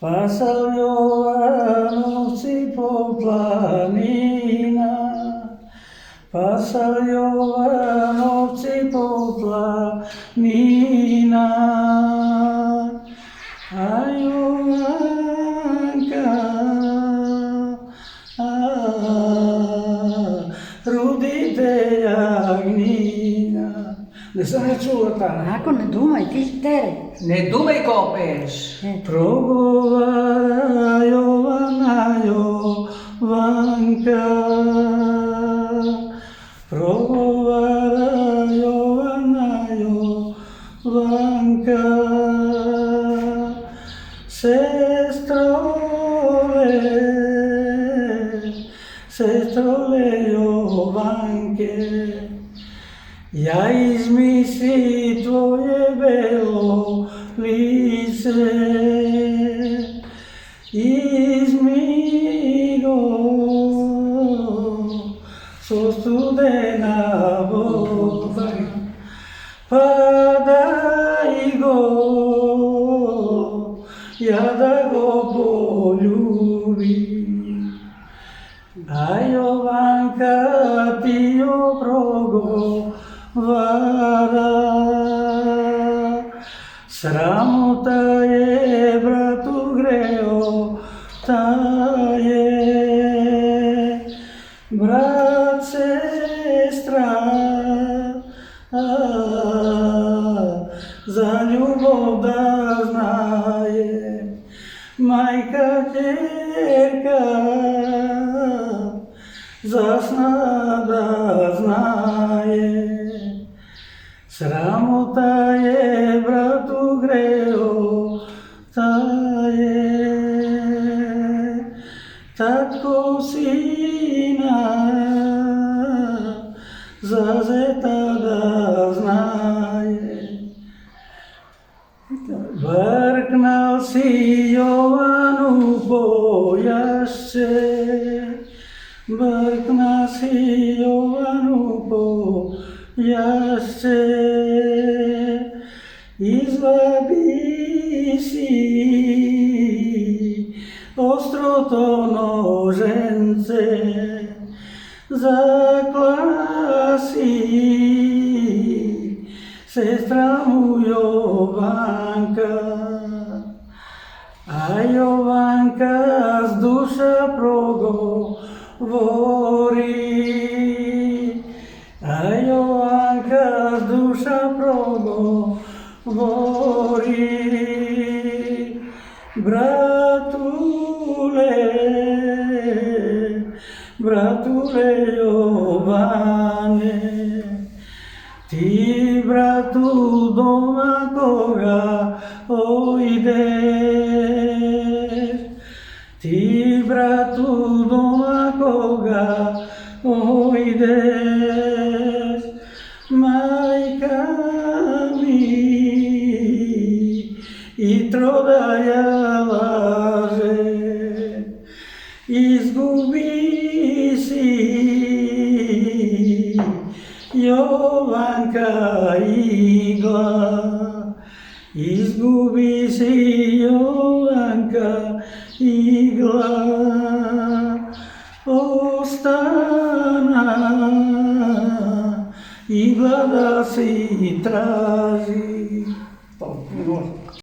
Pasal Jovanovci po planinách, pasal Jovanovci po planinách. A Jovanka, rudite jak Nina. Nesam je čula tako. Ako ne dumaj, ti tere. Ne dumaj ko peš. Progovara Jovana Jovanka, progovara Jovana Jovanka, sestrole Jovanke, ja izmislim tvoje belo lice, izmigo so studena voda, padaj go, ja da go poljubim. A Jovanka ti progovara, sramota je bratu greo, ta je brat sestra, za ljubov da znaje, majka ćerka, za sna da znaje. Sramota je bratu greo, ta je tatko sina, za zeta da znaje. Vrknal si Jovanu pojašće, vrknal si Jovanu pojašće, izvadi si ostro to nožence, zaklasi sestra mu Jovanka. A Jovanka z duša progovori, a Jovanka z duša progovori, bratule Jovane, ti bratu doma koga ojdeš, ti bratu doma koga ojdeš, majka mi i trodaja laže, izgubi si Jovanka igla, izgubi si Jovanka igla, ostana igla da si traži.